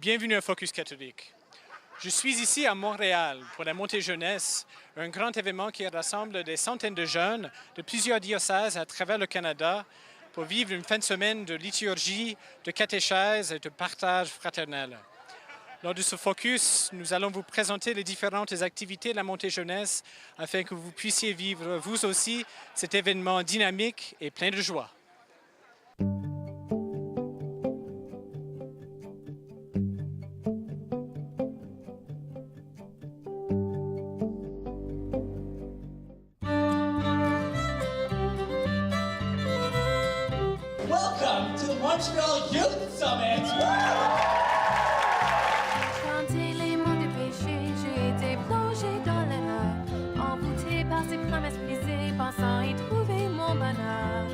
Bienvenue à Focus catholique. Je suis ici à Montréal pour la Montée Jeunesse, un grand événement qui rassemble des centaines de jeunes de plusieurs diocèses à travers le Canada pour vivre une fin de semaine de liturgie, de catéchèse et de partage fraternel. Lors de ce focus, nous allons vous présenter les différentes activités de la Montée Jeunesse afin que vous puissiez vivre vous aussi cet événement dynamique et plein de joie. Welcome to the Montreal Youth Summit! Chanter les mots du péché, j'ai été plongé dans l'erreur, envoûté par ses promesses brisées, pensant y trouver mon bonheur.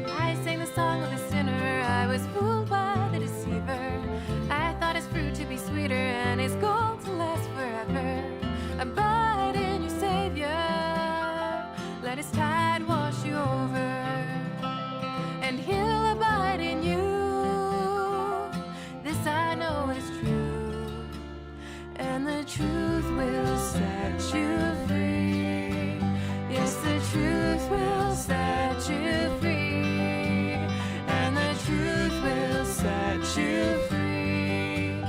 I sang the song of the sinner, I was fooled by the deceiver. I thought his fruit to be sweeter and his gold to last forever. Abide in your Savior, let his tide wash you over, and he'll abide in you. This I know is true, and the truth will set you free. Yes, the truth will set you free, and the truth will set you free.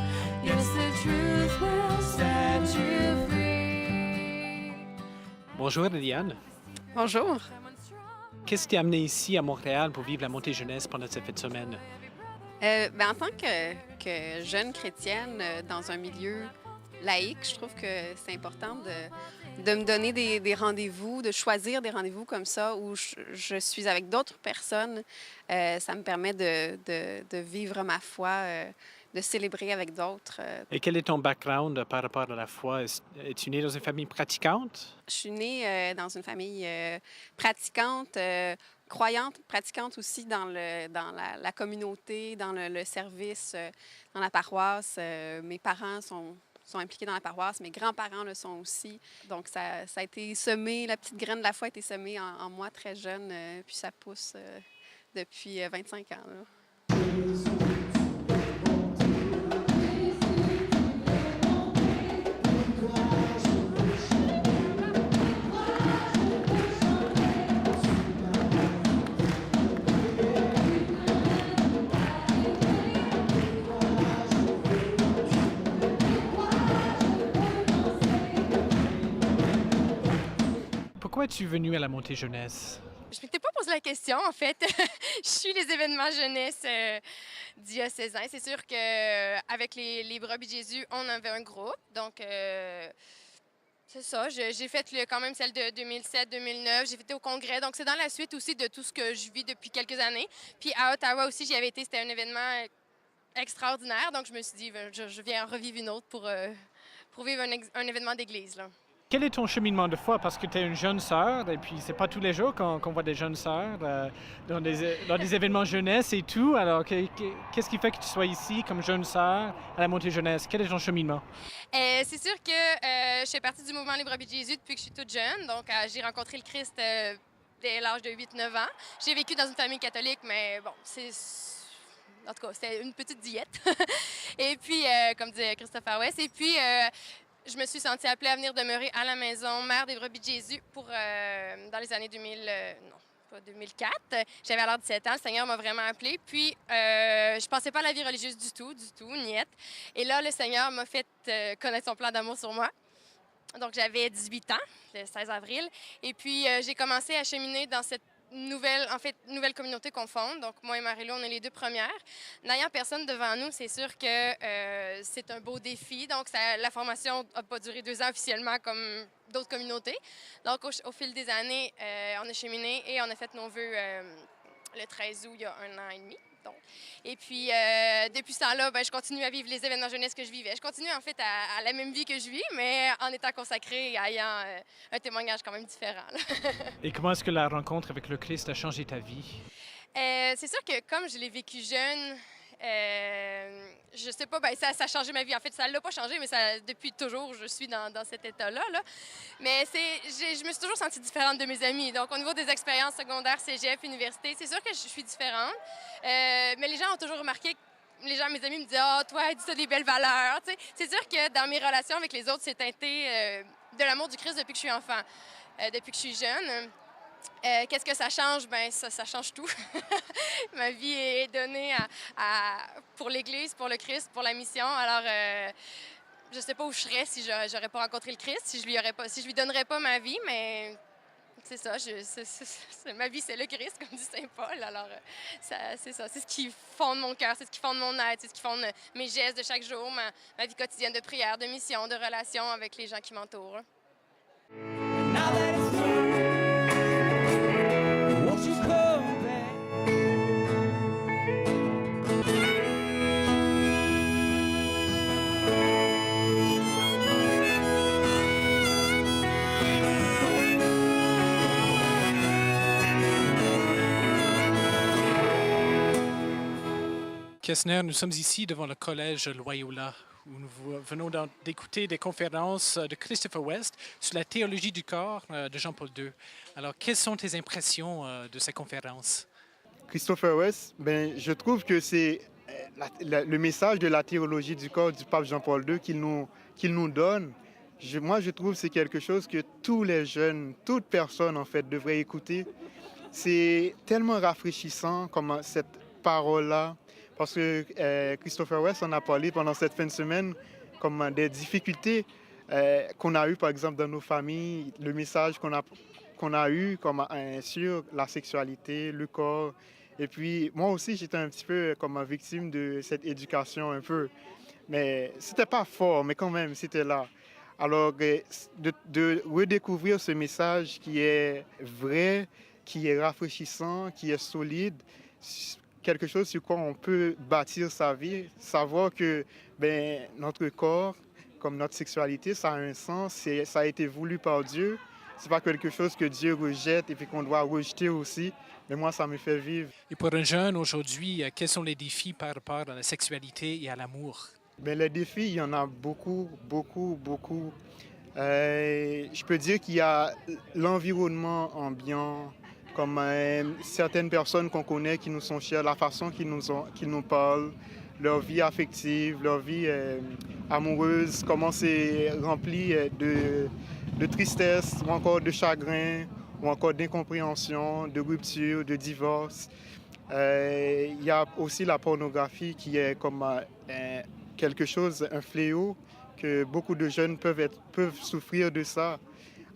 Yes, the truth will set you free. Bonjour Liliane. Bonjour. Qu'est-ce qui t'a amené ici à Montréal pour vivre la Montée Jeunesse pendant cette fin de semaine? En tant que jeune chrétienne dans un milieu laïque, je trouve que c'est important de me donner des rendez-vous, de choisir des rendez-vous comme ça où je suis avec d'autres personnes. Ça me permet de vivre ma foi, de célébrer avec d'autres. Et quel est ton background par rapport à la foi? Es-tu né dans une famille pratiquante? Je suis née dans une famille pratiquante, croyante, pratiquante aussi dans la communauté, dans le service, dans la paroisse. Mes parents sont impliqués dans la paroisse, mes grands-parents le sont aussi. Donc, ça a été semé, la petite graine de la foi a été semée en moi très jeune, puis ça pousse depuis 25 ans. Là. Pourquoi es-tu venu à la Montée Jeunesse? Je ne m'étais pas posé la question, en fait. Je suis les événements jeunesse diocésains. C'est sûr qu'avec les Brebis de Jésus, on avait un groupe. Donc, c'est ça. J'ai fait quand même celle de 2007-2009. J'ai fait au congrès. Donc, c'est dans la suite aussi de tout ce que je vis depuis quelques années. Puis à Ottawa aussi, j'y avais été. C'était un événement extraordinaire. Donc, je me suis dit, je viens en revivre une autre pour vivre un événement d'église, là. Quel est ton cheminement de foi? Parce que tu es une jeune sœur, et puis c'est pas tous les jours qu'on voit des jeunes sœurs dans des événements jeunesse et tout. Alors, qu'est-ce qui fait que tu sois ici comme jeune sœur à la Montée Jeunesse? Quel est ton cheminement? C'est sûr que je fais partie du mouvement Les Brebis de Jésus depuis que je suis toute jeune. Donc, j'ai rencontré le Christ dès l'âge de 8-9 ans. J'ai vécu dans une famille catholique, mais bon, en tout cas, c'était une petite diète. Et puis, comme disait Christopher West, et puis... je me suis sentie appelée à venir demeurer à la maison, mère des Brebis de Jésus, dans les années 2004. J'avais alors 17 ans, le Seigneur m'a vraiment appelée. Puis, je pensais pas à la vie religieuse du tout, niette. Et là, le Seigneur m'a fait connaître son plan d'amour sur moi. Donc, j'avais 18 ans, le 16 avril. Et puis, j'ai commencé à cheminer dans cette nouvelle communauté qu'on fonde. Donc, moi et Marie-Lou, on est les deux premières. N'ayant personne devant nous, c'est sûr que c'est un beau défi. Donc, la formation n'a pas duré 2 ans officiellement comme d'autres communautés. Donc, au fil des années, on a cheminé et on a fait nos vœux le 13 août, il y a 1 an et demi. Donc. Et puis, depuis ce temps-là, je continue à vivre les événements jeunesse que je vivais. Je continue, en fait, à la même vie que je vis, mais en étant consacrée et ayant un témoignage quand même différent. Et comment est-ce que la rencontre avec le Christ a changé ta vie? C'est sûr que comme je l'ai vécu jeune, je sais pas, ça a changé ma vie. En fait, ça l'a pas changé, mais depuis toujours, je suis dans cet état-là. Là. Mais je me suis toujours sentie différente de mes amis. Donc, au niveau des expériences secondaires, cégep, université, c'est sûr que je suis différente. Mais les gens ont toujours remarqué les gens, mes amis me disent « Ah, toi, dis ça des belles valeurs. » Tu sais, c'est sûr que dans mes relations avec les autres, c'est teinté de l'amour du Christ depuis que je suis enfant, depuis que je suis jeune. Qu'est-ce que ça change? Bien, ça change tout. Ma vie est donnée pour l'Église, pour le Christ, pour la mission. Alors, je ne sais pas où je serais si je n'aurais pas rencontré le Christ, si je lui donnerais pas ma vie, mais c'est ça. Ma vie, c'est le Christ, comme dit Saint Paul. Alors, c'est ça. C'est ce qui fonde mon cœur, c'est ce qui fonde mon être, c'est ce qui fonde mes gestes de chaque jour, ma vie quotidienne de prière, de mission, de relation avec les gens qui m'entourent. Now that it's through, won't you come back? Kessner, nous sommes ici devant le collège Loyola, où nous venons d'écouter des conférences de Christopher West sur la théologie du corps de Jean-Paul II. Alors, quelles sont tes impressions de ces conférences? Christopher West, je trouve que c'est le message de la théologie du corps du pape Jean-Paul II qu'il nous donne. Moi, je trouve que c'est quelque chose que tous les jeunes, toute personne, en fait, devrait écouter. C'est tellement rafraîchissant comme cette parole-là. Parce que Christopher West en a parlé pendant cette fin de semaine comme des difficultés qu'on a eues, par exemple, dans nos familles, le message qu'on a eu comme, sur la sexualité, le corps. Et puis, moi aussi, j'étais un petit peu comme victime de cette éducation un peu. Mais c'était pas fort, mais quand même, c'était là. Alors, de redécouvrir ce message qui est vrai, qui est rafraîchissant, qui est solide, quelque chose sur quoi on peut bâtir sa vie, savoir que notre corps, comme notre sexualité, ça a un sens, ça a été voulu par Dieu. C'est pas quelque chose que Dieu rejette et puis qu'on doit rejeter aussi. Mais moi, ça me fait vivre. Et pour un jeune aujourd'hui, quels sont les défis par rapport à la sexualité et à l'amour? Les défis, il y en a beaucoup, beaucoup, beaucoup. Je peux dire qu'il y a l'environnement ambiant, comme certaines personnes qu'on connaît qui nous sont chères, la façon qu'ils nous parlent, leur vie affective, leur vie amoureuse, comment c'est rempli de tristesse ou encore de chagrin ou encore d'incompréhension, de rupture, de divorce. Il y a aussi la pornographie qui est comme quelque chose, un fléau, que beaucoup de jeunes peuvent souffrir de ça.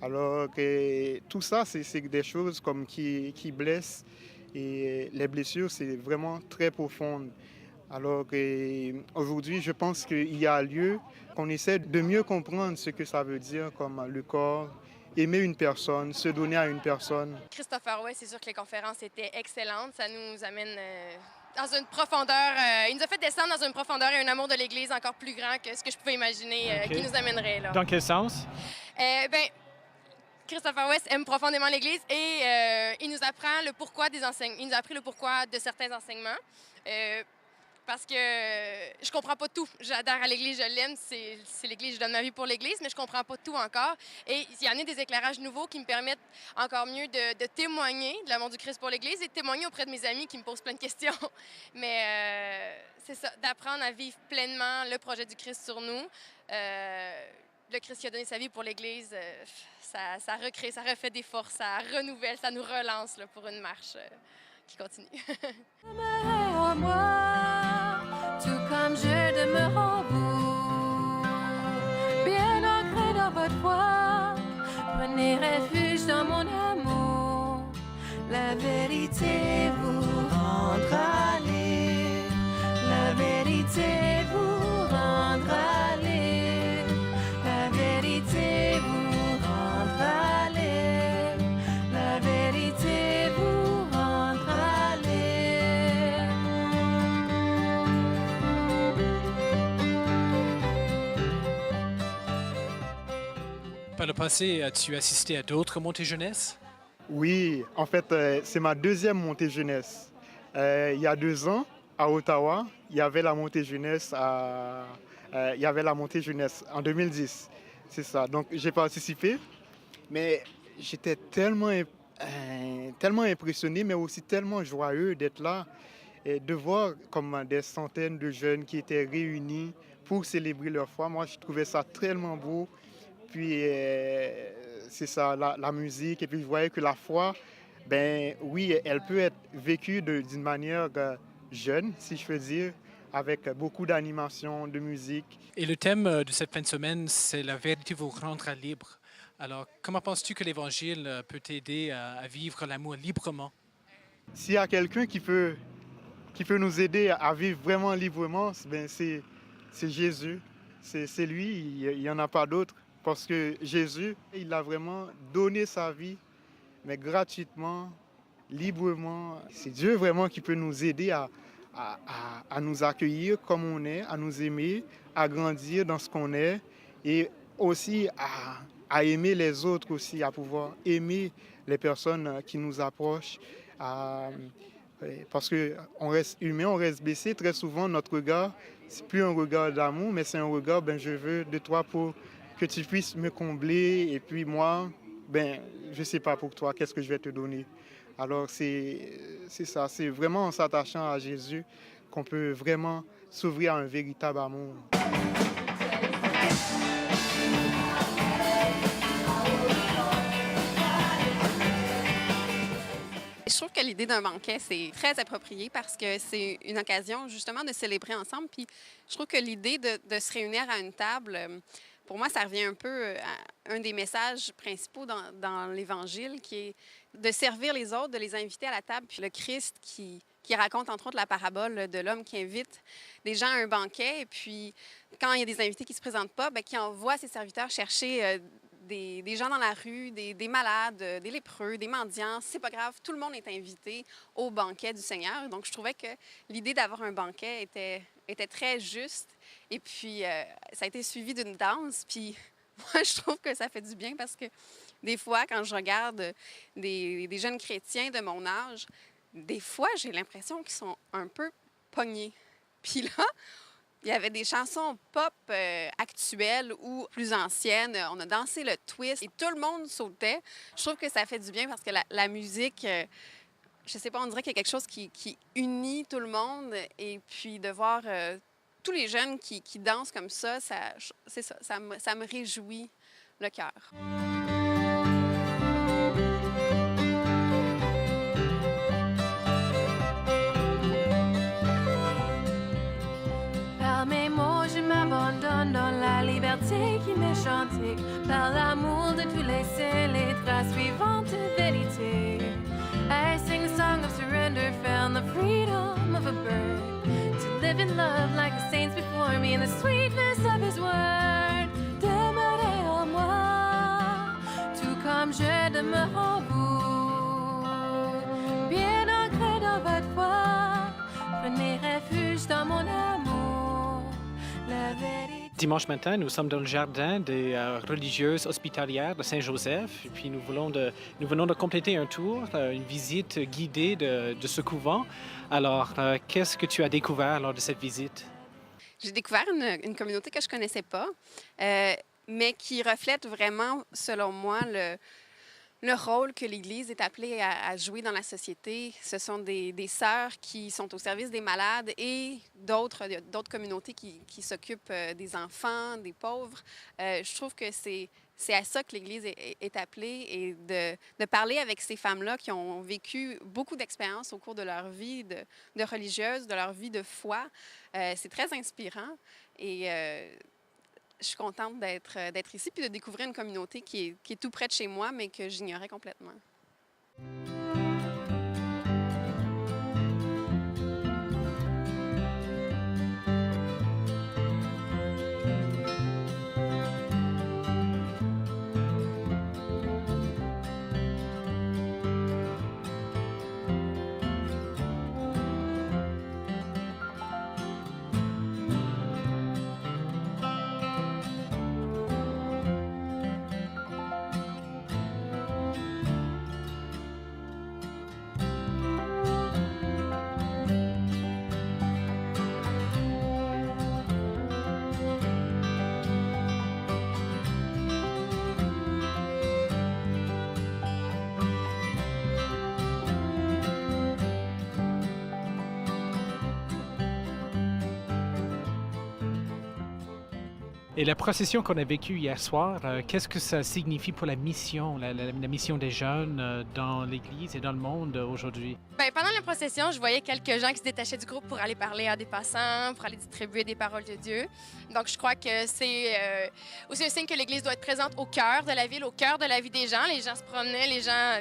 Alors que tout ça, c'est des choses comme qui blessent et les blessures, c'est vraiment très profond. Alors qu'aujourd'hui, je pense qu'il y a lieu qu'on essaie de mieux comprendre ce que ça veut dire comme le corps, aimer une personne, se donner à une personne. Christopher West, c'est sûr que les conférences étaient excellentes. Ça nous amène dans une profondeur, il nous a fait descendre dans une profondeur et un amour de l'Église encore plus grand que ce que je pouvais imaginer qui nous amènerait là. Dans quel sens? Christopher West aime profondément l'Église et il nous apprend le pourquoi des enseignements. Il nous a appris le pourquoi de certains enseignements. Parce que je comprends pas tout. J'adhère à l'Église, je l'aime, c'est l'Église, je donne ma vie pour l'Église, mais je comprends pas tout encore. Et il y en a des éclairages nouveaux qui me permettent encore mieux de témoigner de l'amour du Christ pour l'Église et de témoigner auprès de mes amis qui me posent plein de questions. Mais c'est ça, d'apprendre à vivre pleinement le projet du Christ sur nous. Le Christ qui a donné sa vie pour l'Église, ça recrée, ça refait des forces, ça renouvelle, ça nous relance là, pour une marche qui continue. Demeurez en moi, tout comme je demeure en vous. Bien ancré dans votre foi, prenez refuge dans mon amour. La vérité vous rendra libre. La vérité vous rendra libre. La vérité vous rendra libre. La vérité vous rendra libre. Par le passé, as-tu assisté à d'autres montées jeunesse? Oui, en fait, c'est ma deuxième montée jeunesse. Il y a 2 ans, à Ottawa, il y avait la montée jeunesse en 2010. C'est ça. Donc, j'ai participé, mais j'étais tellement impressionné, mais aussi tellement joyeux d'être là. Et de voir comme des centaines de jeunes qui étaient réunis pour célébrer leur foi, moi je trouvais ça tellement beau. Puis c'est ça, la musique. Et puis je voyais que la foi, ben oui, elle peut être vécue d'une manière jeune, si je peux dire, avec beaucoup d'animation, de musique. Et le thème de cette fin de semaine, c'est la vérité vous rendra libre. Alors, comment penses-tu que l'Évangile peut t'aider à vivre l'amour librement? S'il y a quelqu'un qui peut nous aider à vivre vraiment librement, ben c'est Jésus. C'est lui, il n'y en a pas d'autre. Parce que Jésus, il a vraiment donné sa vie, mais gratuitement, librement. C'est Dieu vraiment qui peut nous aider à nous accueillir comme on est, à nous aimer, à grandir dans ce qu'on est et aussi à aimer les autres aussi, à pouvoir aimer les personnes qui nous approchent. Parce qu'on reste humain, on reste blessé. Très souvent, notre regard, c'est plus un regard d'amour, mais c'est un regard, ben, je veux de toi pour que tu puisses me combler. Et puis moi, ben, je ne sais pas pour toi, qu'est-ce que je vais te donner. Alors, c'est ça, c'est vraiment en s'attachant à Jésus qu'on peut vraiment s'ouvrir à un véritable amour. Je trouve que l'idée d'un banquet, c'est très approprié parce que c'est une occasion justement de célébrer ensemble. Puis je trouve que l'idée de se réunir à une table, pour moi, ça revient un peu à un des messages principaux dans l'Évangile, qui est de servir les autres, de les inviter à la table. Puis le Christ qui raconte entre autres la parabole de l'homme qui invite des gens à un banquet. Et puis quand il y a des invités qui ne se présentent pas, bien, qui envoie ses serviteurs chercher des gens dans la rue, des malades, des lépreux, des mendiants. C'est pas grave, tout le monde est invité au banquet du Seigneur. Donc, je trouvais que l'idée d'avoir un banquet était très juste. Et puis, ça a été suivi d'une danse. Puis, moi, je trouve que ça fait du bien parce que des fois, quand je regarde des jeunes chrétiens de mon âge, des fois, j'ai l'impression qu'ils sont un peu pognés. Puis là, il y avait des chansons pop actuelles ou plus anciennes. On a dansé le twist et tout le monde sautait. Je trouve que ça fait du bien parce que la musique, je sais pas, on dirait qu'il y a quelque chose qui unit tout le monde. Et puis de voir tous les jeunes qui dansent comme ça, c'est ça, ça me réjouit le cœur. Par mes mots, je m'abandonne dans la liberté qui m'est chantée. Par l'amour de tous les saints, les traces suivantes de vérité. I sing a song of surrender, found the freedom of a bird. To live in love like the saints before me in the sweetness of his word. Demeurez en moi, tout comme je demeure en vous. Bien ancré dans votre foi, prenez refuge dans mon amour. La vérité. Dimanche matin, nous sommes dans le jardin des religieuses hospitalières de Saint-Joseph. Et puis nous venons de compléter un tour, une visite guidée de ce couvent. Alors, qu'est-ce que tu as découvert lors de cette visite? J'ai découvert une communauté que je ne connaissais pas, mais qui reflète vraiment, selon moi, le rôle que l'Église est appelée à jouer dans la société. Ce sont des sœurs qui sont au service des malades et d'autres communautés qui s'occupent des enfants, des pauvres. Je trouve que c'est à ça que l'Église est appelée et de parler avec ces femmes-là qui ont vécu beaucoup d'expériences au cours de leur vie de religieuses, de leur vie de foi. C'est très inspirant et je suis contente d'être ici puis de découvrir une communauté qui est tout près de chez moi, mais que j'ignorais complètement. Et la procession qu'on a vécue hier soir, qu'est-ce que ça signifie pour la mission, la mission des jeunes dans l'Église et dans le monde aujourd'hui? Ben, pendant la procession, je voyais quelques gens qui se détachaient du groupe pour aller parler à des passants, pour aller distribuer des paroles de Dieu. Donc, je crois que c'est aussi un signe que l'Église doit être présente au cœur de la ville, au cœur de la vie des gens. Les gens se promenaient, les gens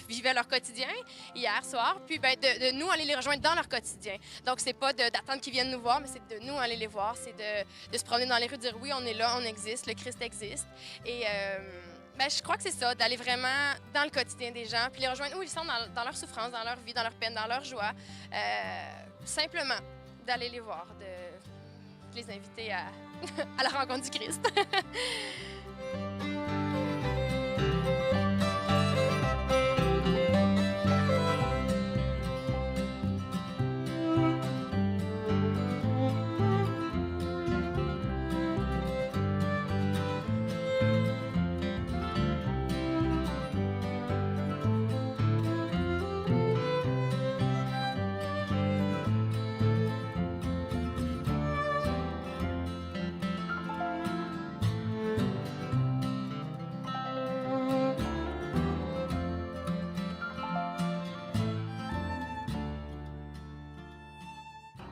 vivaient leur quotidien hier soir, puis de nous aller les rejoindre dans leur quotidien. Donc, c'est pas d'attendre qu'ils viennent nous voir, mais c'est de nous aller les voir, c'est de se promener dans les rues, de dire oui, on est là, on existe, le Christ existe. Et je crois que c'est ça, d'aller vraiment dans le quotidien des gens, puis les rejoindre où ils sont dans leur souffrance, dans leur vie, dans leur peine, dans leur joie. Simplement d'aller les voir, de les inviter à la rencontre du Christ.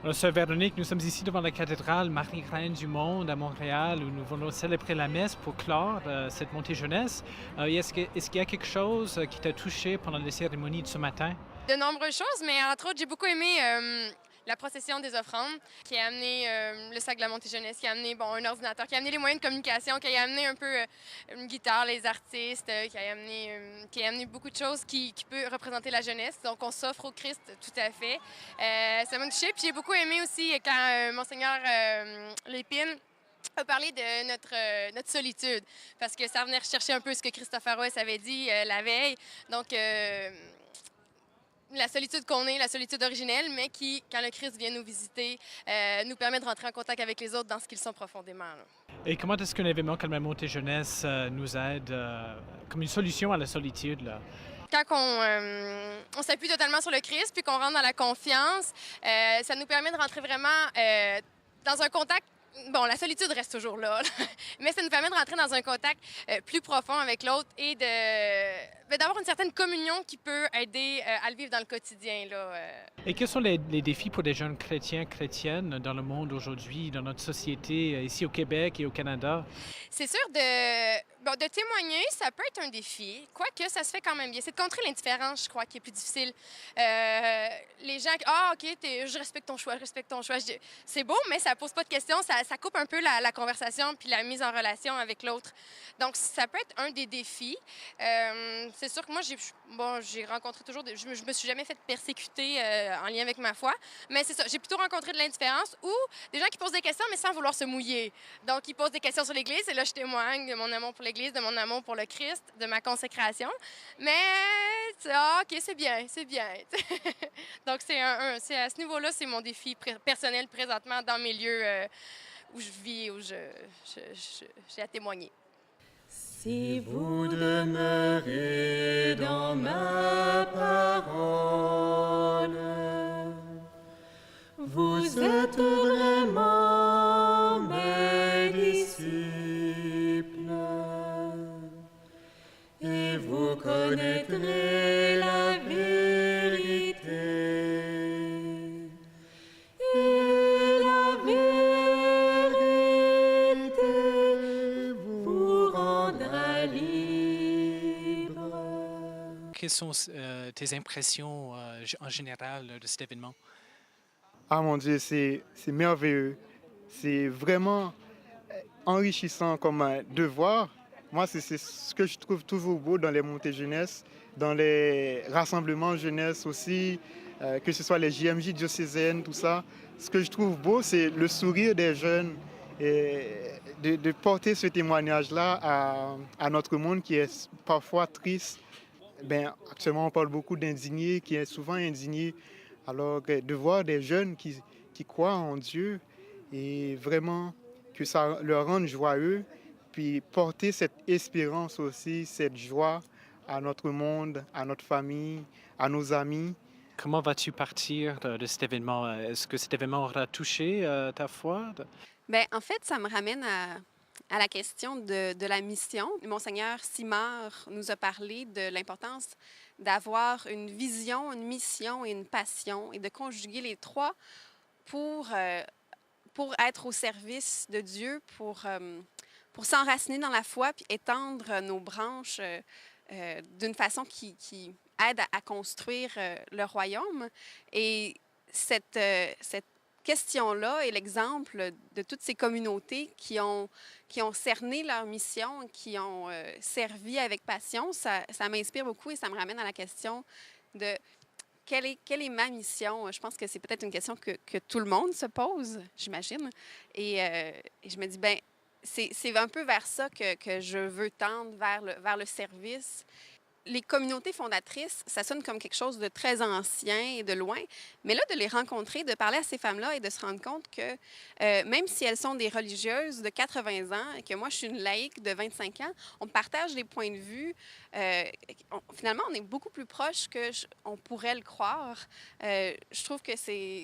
Alors, Sœur Véronique, nous sommes ici devant la cathédrale Marie-Reine du Monde à Montréal où nous venons célébrer la messe pour clore cette montée jeunesse. Est-ce qu'il y a quelque chose qui t'a touché pendant les cérémonies de ce matin? De nombreuses choses, mais entre autres, j'ai beaucoup aimé la procession des offrandes qui a amené le sac de la montée jeunesse, qui a amené un ordinateur, qui a amené les moyens de communication, qui a amené un peu une guitare, les artistes, qui a amené beaucoup de choses qui peut représenter la jeunesse. Donc, on s'offre au Christ tout à fait. Ça m'a touchée. Puis j'ai beaucoup aimé aussi quand Monseigneur Lépine a parlé de notre solitude, parce que ça venait rechercher un peu ce que Christopher West avait dit la veille. Donc, la solitude qu'on est, la solitude originelle, mais qui, quand le Christ vient nous visiter, nous permet de rentrer en contact avec les autres dans ce qu'ils sont profondément. Là. Et comment est-ce qu'un événement comme la montée jeunesse nous aide comme une solution à la solitude, là? Quand on s'appuie totalement sur le Christ, puis qu'on rentre dans la confiance, ça nous permet de rentrer vraiment dans un contact. Bon, la solitude reste toujours là, mais ça nous permet de rentrer dans un contact plus profond avec l'autre et d'avoir une certaine communion qui peut aider à le vivre dans le quotidien. Là. Et quels sont les défis pour des jeunes chrétiens, chrétiennes dans le monde aujourd'hui, dans notre société, ici au Québec et au Canada? C'est sûr, de témoigner, ça peut être un défi, quoique ça se fait quand même bien. C'est de contrer l'indifférence, je crois, qui est plus difficile. Les gens, OK, je respecte ton choix, je respecte ton choix. C'est beau, mais ça pose pas de questions, ça coupe un peu la conversation puis la mise en relation avec l'autre. Donc, ça peut être un des défis. C'est sûr que moi, j'ai rencontré toujours... Je me suis jamais fait persécuter en lien avec ma foi, mais c'est ça. J'ai plutôt rencontré de l'indifférence ou des gens qui posent des questions, mais sans vouloir se mouiller. Donc, ils posent des questions sur l'Église et là, je témoigne de mon amour pour l'Église, de mon amour pour le Christ, de ma consécration. Mais, OK, c'est bien, c'est bien. Donc, c'est à ce niveau-là, c'est mon défi personnel présentement dans mes lieux où je vis, où j'ai à témoigner. Si vous demeurez dans ma parole, vous êtes vraiment mes disciples, et vous connaîtrez la vérité, et la vérité vous rendra libre. Quelles sont tes impressions en général de cet événement? Ah mon Dieu, c'est merveilleux. C'est vraiment enrichissant comme devoir. Moi, c'est ce que je trouve toujours beau dans les montées jeunesse, dans les rassemblements jeunesse aussi, que ce soit les JMJ diocésaines, tout ça. Ce que je trouve beau, c'est le sourire des jeunes et de porter ce témoignage-là à notre monde qui est parfois triste. Actuellement, on parle beaucoup d'indignés, qui est souvent indigné. Alors, de voir des jeunes qui croient en Dieu et vraiment que ça leur rende joyeux, puis porter cette espérance aussi, cette joie à notre monde, à notre famille, à nos amis. Comment vas-tu partir de cet événement? Est-ce que cet événement aura touché ta foi? Bien, en fait, ça me ramène à la question de la mission. Monseigneur Simard nous a parlé de l'importance d'avoir une vision, une mission et une passion et de conjuguer les trois pour être au service de Dieu, pour s'enraciner dans la foi puis étendre nos branches d'une façon qui aide à construire le royaume. Et cette question-là est l'exemple de toutes ces communautés qui ont cerné leur mission, qui ont servi avec passion. Ça m'inspire beaucoup et ça me ramène à la question de quelle est ma mission? Je pense que c'est peut-être une question que tout le monde se pose, j'imagine. Et je me dis, ben c'est un peu vers ça que je veux tendre, vers le service. Les communautés fondatrices, ça sonne comme quelque chose de très ancien et de loin, mais là, de les rencontrer, de parler à ces femmes-là et de se rendre compte que même si elles sont des religieuses de 80 ans et que moi, je suis une laïque de 25 ans, on partage des points de vue. Finalement, on est beaucoup plus proche qu'on pourrait le croire. Je trouve que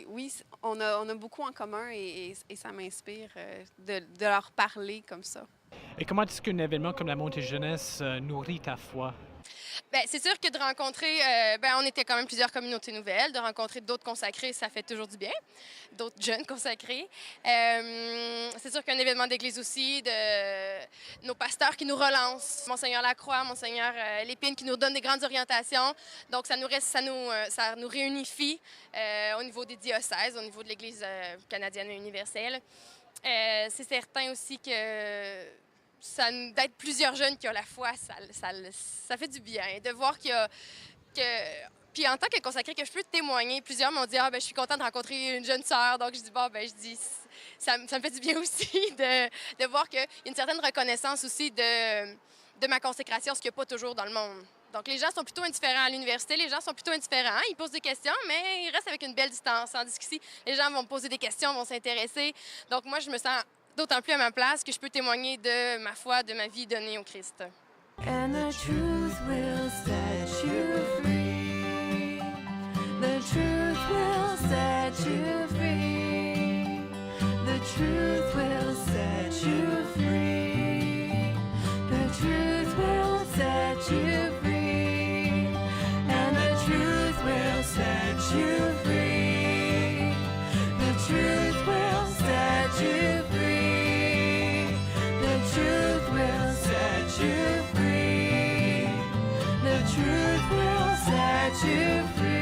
oui, on a beaucoup en commun et ça m'inspire de leur parler comme ça. Et comment est-ce qu'un événement comme la Montée Jeunesse nourrit ta foi? Bien, c'est sûr que de rencontrer, on était quand même plusieurs communautés nouvelles, de rencontrer d'autres consacrés, ça fait toujours du bien, d'autres jeunes consacrés. C'est sûr qu'un événement d'église aussi, de nos pasteurs qui nous relancent, Monseigneur Lacroix, Monseigneur Lépine qui nous donne des grandes orientations. Donc, ça nous réunifie au niveau des diocèses, au niveau de l'Église canadienne et universelle. C'est certain aussi que d'être plusieurs jeunes qui ont la foi, ça fait du bien. De voir puis en tant que consacrée, que je peux témoigner, plusieurs m'ont dit « Ah, ben je suis contente de rencontrer une jeune sœur. » Donc, je dis « Bon, ben je dis, ça me fait du bien aussi de voir qu'il y a une certaine reconnaissance aussi de ma consécration, ce qu'il n'y a pas toujours dans le monde. Donc, les gens sont plutôt indifférents à l'université, les gens sont plutôt indifférents, ils posent des questions, mais ils restent avec une belle distance. Tandis qu'ici, les gens vont me poser des questions, vont s'intéresser. Donc, moi, je me sens d'autant plus à ma place que je peux témoigner de ma foi, de ma vie donnée au Christ. And the truth will set you free. The truth will set you free. The truth will set you free. The truth will set you free. And the truth will set you free. The truth will set you free. The truth will set you free. The truth will set you free.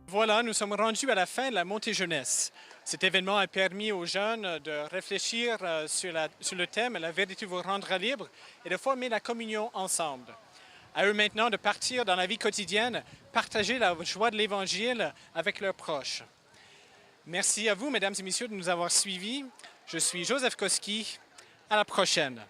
Voilà, nous sommes rendus à la fin de la Montée Jeunesse. Cet événement a permis aux jeunes de réfléchir sur le thème « La vérité vous rendra libre » et de former la communion ensemble. À eux maintenant de partir dans la vie quotidienne, partager la joie de l'Évangile avec leurs proches. Merci à vous, mesdames et messieurs, de nous avoir suivis. Je suis Joseph Koski. À la prochaine.